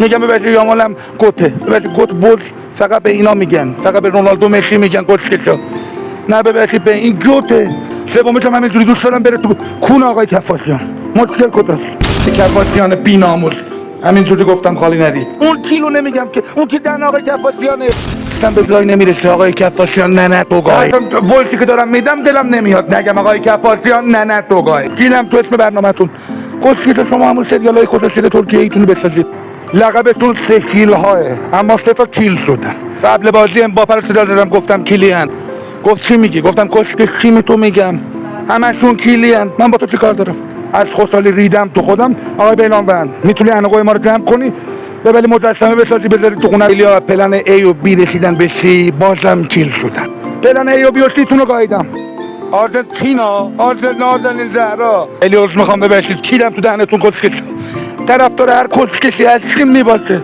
میگم ببخشید یا مالم گوته ببخشید گوت بولز فقط به اینا میگن، فقط به رونالدو مسی میگن گوتشکشا. نه ببخشید به این گوته. سومیش هم همینجوری دوست دارم بره تو کون آقای کفاشیان. مشکل کجاست؟ کفاشیان بی‌ناموس. همینجوری گفتم خالی نری. اون کیلو نمیگم که اون کی دن آقای کفاشیانه. گفتم به جای نمیرسه آقای کفاشیان نه توگای. ولتی که دارم میدم دلم نمیاد نگم آقای کفاشیان نه توگای. گیرم تو اسم برنامه‌تون. گوشت شما همون سریالای گذشته ترکیه ایتون بسازید. لقبتون 3 کیل های اما 3 تا کیل شدن. قبل بازی امباپه رو صدا زدم گفتم کیلیان. گفت چی میگی؟ گفتم کشک چی تو میگم. همشون کیلیان. من با تو چی کار دارم؟ از خوشحالی ریدم تو خودم. آقای بیلانوند میتونی انقای ما رو جمع کنی ببری مجسمه بسازی بذاری تو خونه ایلیا پلن ای و بی رسیدن به سی بازم کیل شدن. پلن ای و بی و سی تونو گاییدم. آرژنتینا نازنین زهرا الیاس میخوام ببخشید کیرم تو دهنتون کسکش. طرفدار هر کسکشی هستیم میباشه.